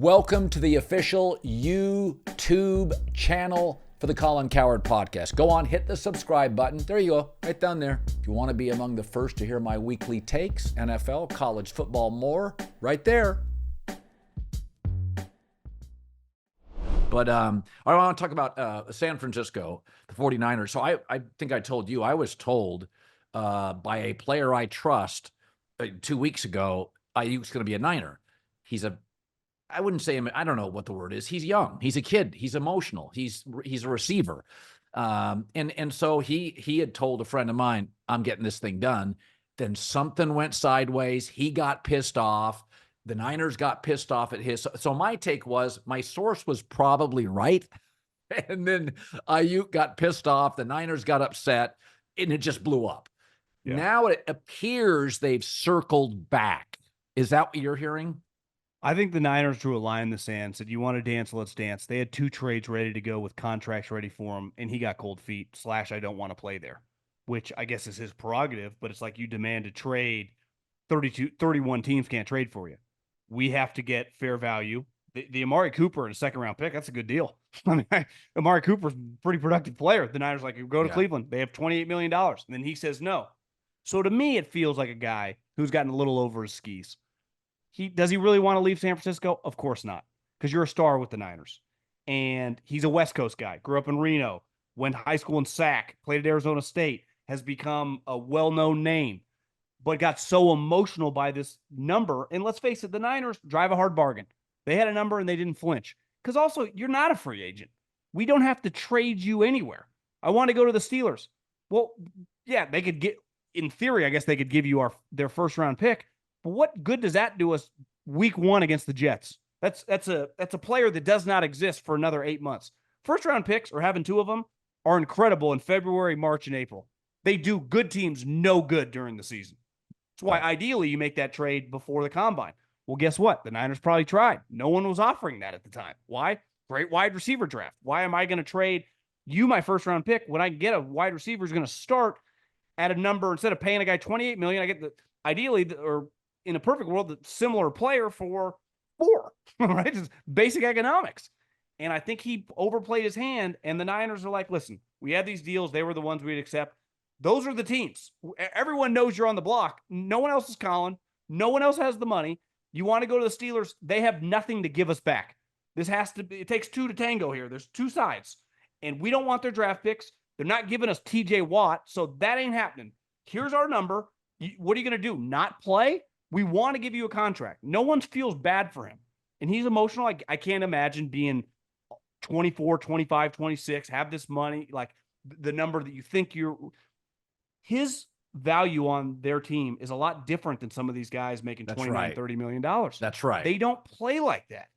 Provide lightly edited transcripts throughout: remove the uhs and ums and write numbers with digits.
Welcome to the official YouTube channel for the Colin Cowherd podcast. Go on, hit the subscribe button. There you go, right down there. If you want to be among the first to hear my weekly takes, NFL, college football, more, right there. But I want to talk about San Francisco, the 49ers. So I think I told you, I was told by a player I trust 2 weeks ago, Aiyuk's going to be a Niner. I wouldn't say him. I don't know what the word is. He's young. He's a kid. He's emotional. He's a receiver. And so he had told a friend of mine, I'm getting this thing done. Then something went sideways. He got pissed off. The Niners got pissed off at his. So my take was my source was probably right. And then Aiyuk got pissed off. The Niners got upset and it just blew up. Yeah. Now it appears they've circled back. Is that what you're hearing? I think the Niners drew a line in the sand, said, you want to dance, let's dance. They had 2 trades ready to go with contracts ready for him, and he got cold feet, / I don't want to play there, which I guess is his prerogative, but it's like you demand a trade. 31 teams can't trade for you. We have to get fair value. The Amari Cooper and a second-round pick, that's a good deal. I mean, Amari Cooper's a pretty productive player. The Niners like, go to Cleveland. They have $28 million. And then he says no. So to me, it feels like a guy who's gotten a little over his skis. Does he really want to leave San Francisco? Of course not, because you're a star with the Niners. And he's a West Coast guy, grew up in Reno, went high school in Sac, played at Arizona State, has become a well-known name, but got so emotional by this number. And let's face it, the Niners drive a hard bargain. They had a number and they didn't flinch. Because also, you're not a free agent. We don't have to trade you anywhere. I want to go to the Steelers. Well, yeah, they could get, in theory, I guess they could give you their first-round pick. But what good does that do us week 1 against the Jets? That's a player that does not exist for another 8 months. First round picks, or having 2 of them, are incredible in February, March, and April. They do good teams no good during the season. That's why ideally you make that trade before the combine. Well, guess what? The Niners probably tried. No one was offering that at the time. Why? Great wide receiver draft. Why am I going to trade you my first round pick when I get a wide receiver who's going to start at a number, instead of paying a guy $28 million, I get or in a perfect world, the similar player for 4, right? It's basic economics. And I think he overplayed his hand, and the Niners are like, listen, we had these deals. They were the ones we'd accept. Those are the teams. Everyone knows you're on the block. No one else is calling. No one else has the money. You want to go to the Steelers. They have nothing to give us back. It takes 2 to tango here. There's 2 sides, and we don't want their draft picks. They're not giving us TJ Watt, so that ain't happening. Here's our number. What are you going to do? Not play? We want to give you a contract. No one feels bad for him. And he's emotional. I can't imagine being 24, 25, 26, have this money, like the number that you think his value on their team is a lot different than some of these guys making $29-30 million. That's right. They don't play like that.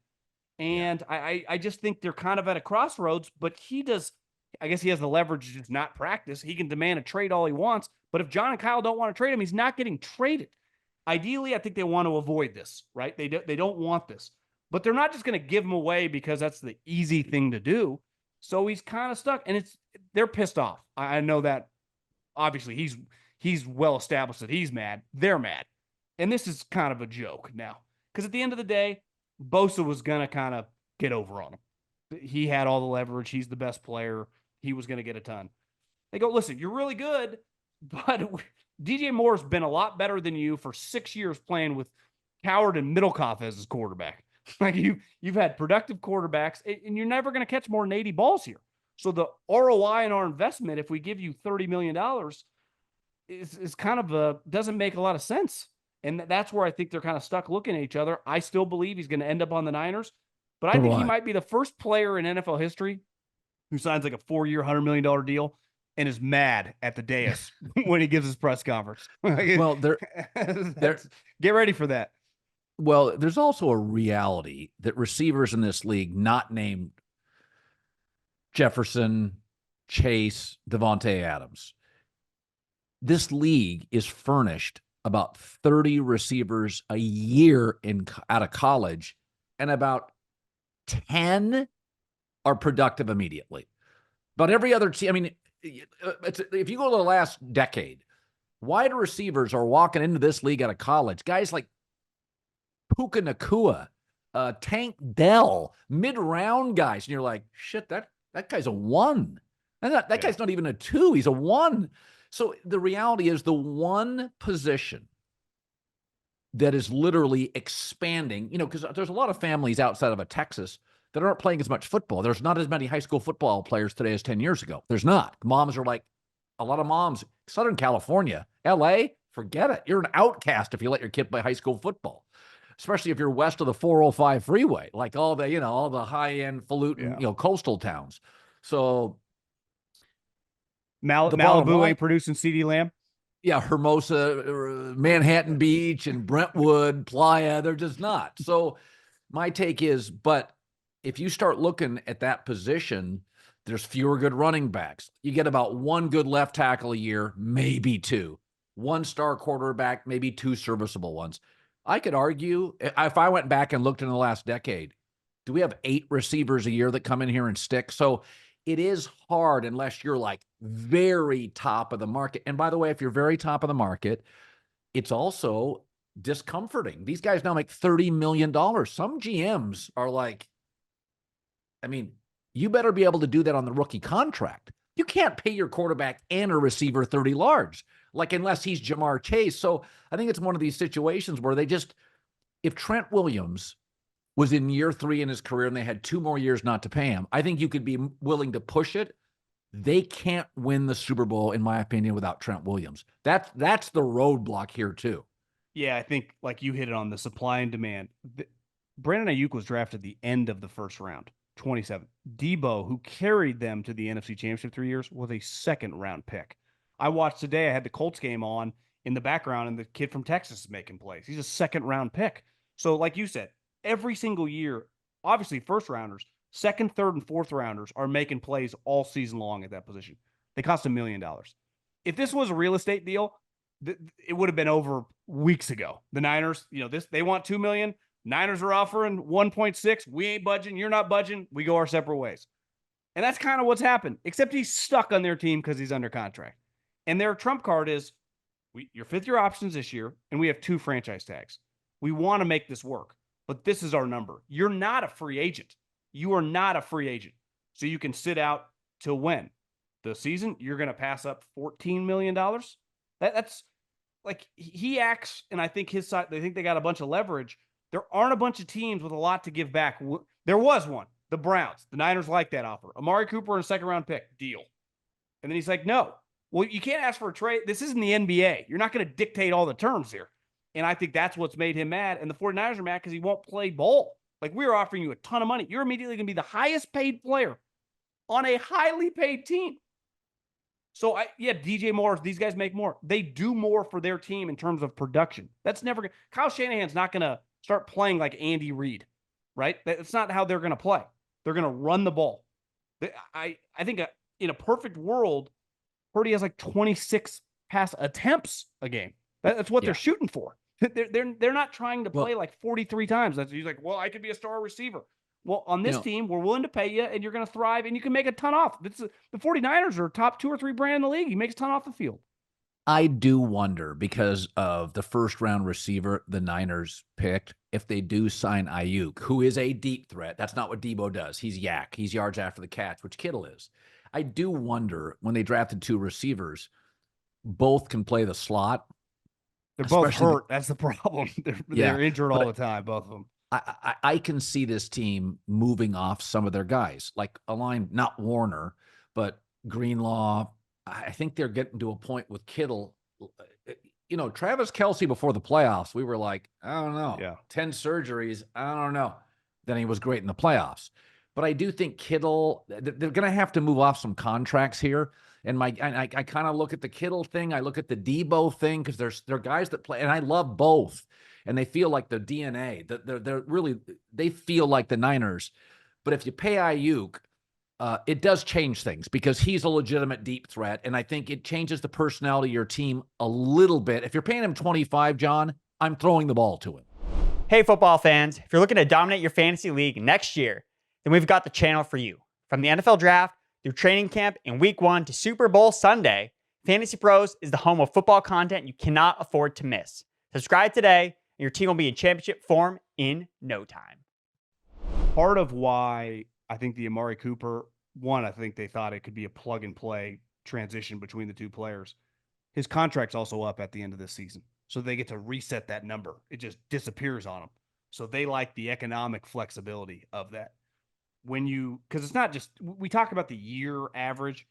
And I just think they're kind of at a crossroads, but I guess he has the leverage to just not practice. He can demand a trade all he wants. But if John and Kyle don't want to trade him, he's not getting traded. Ideally, I think they want to avoid this, right? They don't want this, but they're not just going to give him away because that's the easy thing to do. So he's kind of stuck, and they're pissed off. I know that. Obviously, he's well established that he's mad. They're mad, and this is kind of a joke now, because at the end of the day, Bosa was going to kind of get over on him. He had all the leverage. He's the best player. He was going to get a ton. They go, listen, you're really good, but DJ Moore's been a lot better than you for 6 years playing with Cowherd and Middlekauff as his quarterback. Like you've had productive quarterbacks, and you're never going to catch more than 80 balls here. So the ROI on our investment, if we give you $30 million, is kind of doesn't make a lot of sense. And that's where I think they're kind of stuck looking at each other. I still believe he's going to end up on the Niners, but I think he might be the first player in NFL history who signs like a 4-year, $100 million deal and is mad at the dais when he gives his press conference. Well, get ready for that. Well, there's also a reality that receivers in this league, not named Jefferson, Chase, Devontae Adams, this league is furnished about 30 receivers a year out of college, and about 10 are productive immediately. But every other team, I mean, if you go to the last decade, wide receivers are walking into this league out of college. Guys like Puka Nacua Tank Dell, mid-round guys. And you're like, shit, that guy's a 1. That guy's not even a 2. He's a 1. So the reality is the one position that is literally expanding, because there's a lot of families outside of Texas that aren't playing as much football. There's not as many high school football players today as 10 years ago. There's not. Moms are like, a lot of moms, Southern California, LA, forget it. You're an outcast if you let your kid play high school football, especially if you're west of the 405 freeway, like all the high-end falutin, coastal towns. So Malibu ain't producing CeeDee Lamb. Yeah, Hermosa, Manhattan Beach, and Brentwood, Playa, they're just not. So my take is, but if you start looking at that position, there's fewer good running backs. You get about 1 good left tackle a year, maybe 2. 1 star quarterback, maybe 2 serviceable ones. I could argue, if I went back and looked in the last decade, do we have 8 receivers a year that come in here and stick? So it is hard unless you're like very top of the market. And by the way, if you're very top of the market, it's also discomforting. These guys now make $30 million. Some GMs are like, you better be able to do that on the rookie contract. You can't pay your quarterback and a receiver 30 large, unless he's Jamar Chase. So I think it's one of these situations where if Trent Williams was in year 3 in his career and they had 2 more years not to pay him, I think you could be willing to push it. They can't win the Super Bowl, in my opinion, without Trent Williams. That's the roadblock here too. Yeah, I think like you hit it on the supply and demand. Brandon Aiyuk was drafted the end of the first round, 27. Debo, who carried them to the NFC Championship 3 years, was a second-round pick. I watched today, I had the Colts game on in the background, and the kid from Texas is making plays. He's a second-round pick. So like you said, every single year, obviously first-rounders, second, third, and fourth-rounders are making plays all season long at that position. They cost $1 million. If this was a real estate deal, it would have been over weeks ago. The Niners, they want $2 million. Niners are offering 1.6. We ain't budging. You're not budging. We go our separate ways. And that's kind of what's happened, except he's stuck on their team because he's under contract. And their trump card is, your 5th-year options this year, and we have 2 franchise tags. We want to make this work, but this is our number. You're not a free agent. You are not a free agent. So you can sit out till when? The season? You're going to pass up $14 million? That's like, he acts, and I think his side, they think they got a bunch of leverage. There aren't a bunch of teams with a lot to give back. There was one, the Browns. The Niners like that offer. Amari Cooper and a second-round pick, deal. And then he's like, no. Well, you can't ask for a trade. This isn't the NBA. You're not going to dictate all the terms here. And I think that's what's made him mad. And the 49ers are mad because he won't play ball. Like, we're offering you a ton of money. You're immediately going to be the highest paid player on a highly paid team. So, DJ Moore, these guys make more. They do more for their team in terms of production. That's never going to – Kyle Shanahan's not going to start playing like Andy Reid, right? That's not how they're going to play. They're going to run the ball. I think in a perfect world, Purdy has like 26 pass attempts a game. That's what they're shooting for. They're not trying to play like 43 times. He's like, well, I could be a star receiver. Well, on this team, we're willing to pay you, and you're going to thrive, and you can make a ton off. The 49ers are top 2 or 3 brand in the league. He makes a ton off the field. I do wonder, because of the first-round receiver the Niners picked, if they do sign Aiyuk, who is a deep threat. That's not what Debo does. He's yak. He's yards after the catch, which Kittle is. I do wonder, when they drafted 2 receivers, both can play the slot. They're both hurt. That's the problem. They're injured all the time, both of them. I can see this team moving off some of their guys, like a line, not Warner, but Greenlaw. I think they're getting to a point with Kittle. Travis Kelce before the playoffs, we were like, I don't know, 10 surgeries, I don't know. Then he was great in the playoffs. But I do think Kittle, they're going to have to move off some contracts here. And I kind of look at the Kittle thing. I look at the Debo thing, because they're guys that play, and I love both. And they feel like the DNA. They feel like the Niners. But if you pay Aiyuk, it does change things, because he's a legitimate deep threat. And I think it changes the personality of your team a little bit. If you're paying him 25, John, I'm throwing the ball to him. Hey, football fans, if you're looking to dominate your fantasy league next year, then we've got the channel for you. From the NFL Draft through training camp in Week 1 to Super Bowl Sunday, Fantasy Pros is the home of football content you cannot afford to miss. Subscribe today, and your team will be in championship form in no time. part of why I think the Amari Cooper one, I think they thought it could be a plug and play transition between the two players. His contract's also up at the end of this season, so they get to reset that number. It just disappears on them. So they like the economic flexibility of that. Because it's not just, we talk about the year average.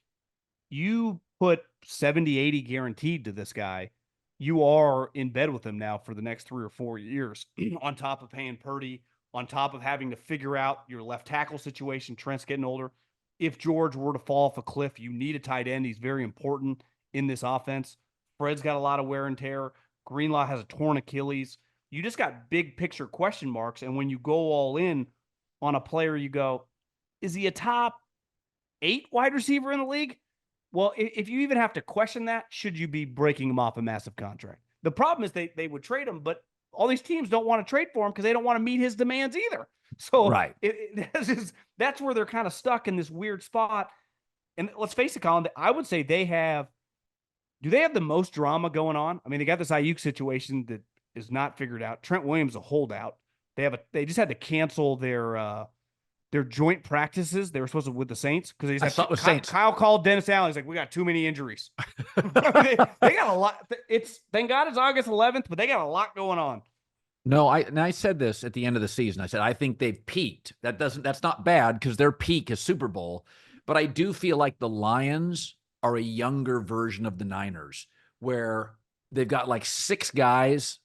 You put 70, 80 guaranteed to this guy, you are in bed with him now for the next 3 or 4 years, on top of paying Purdy, on top of having to figure out your left tackle situation. Trent's getting older. If George were to fall off a cliff, you need a tight end. He's very important in this offense. Fred's got a lot of wear and tear. Greenlaw has a torn Achilles. You just got big picture question marks. And when you go all in on a player, you go, is he a top 8 wide receiver in the league? Well, if you even have to question that, should you be breaking him off a massive contract? The problem is they would trade him, but all these teams don't want to trade for him because they don't want to meet his demands either. So Right. That's where they're kind of stuck in this weird spot. And let's face it, Colin, I would say do they have the most drama going on? I mean, they got this Aiyuk situation that is not figured out. Trent Williams a holdout. They just had to cancel their joint practices. They were supposed to with the Saints because Kyle called Dennis Allen. He's like, we got too many injuries. they got a lot. Thank God it's August 11th, but they got a lot going on. No, I said this at the end of the season. I said, I think they've peaked. That's not bad because their peak is Super Bowl. But I do feel like the Lions are a younger version of the Niners where they've got like 6 guys,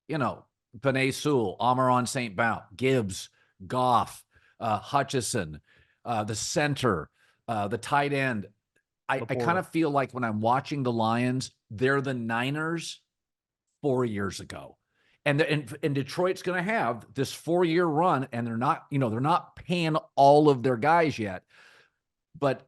Penei Sewell, Amon St. Brown, Gibbs, Goff, Hutchison, the center, the tight end. I kind of feel like when I'm watching the Lions, they're the Niners 4 years ago. And Detroit's going to have this 4-year run, and they're not paying all of their guys yet. But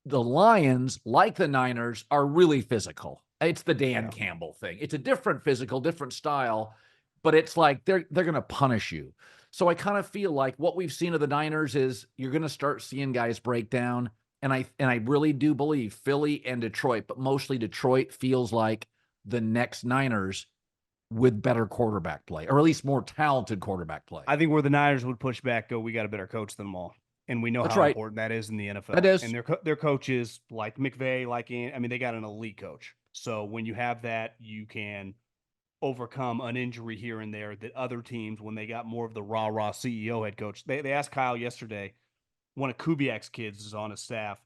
the Lions, like the Niners, are really physical. It's the Dan Campbell thing. It's a different physical, different style, but it's like they're going to punish you. So I kind of feel like what we've seen of the Niners is you're going to start seeing guys break down. And I really do believe Philly and Detroit, but mostly Detroit feels like the next Niners with better quarterback play, or at least more talented quarterback play. I think where the Niners would push back, we got a better coach than them all. And we know how important that is in the NFL. That is. And their coaches, like McVay, they got an elite coach. So when you have that, you can overcome an injury here and there that other teams, when they got more of the rah-rah CEO head coach. They asked Kyle yesterday, one of Kubiak's kids is on his staff.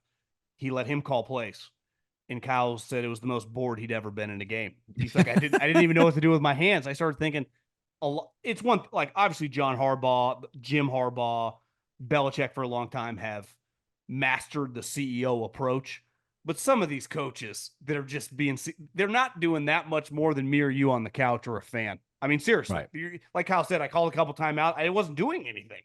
He let him call plays. And Kyle said it was the most bored he'd ever been in a game. He's like, I didn't even know what to do with my hands. I started thinking, it's one, like obviously John Harbaugh, Jim Harbaugh, Belichick for a long time have mastered the CEO approach. But some of these coaches that are just they're not doing that much more than me or you on the couch or a fan. I mean, seriously, like Kyle said, I called a couple timeouts. I wasn't doing anything.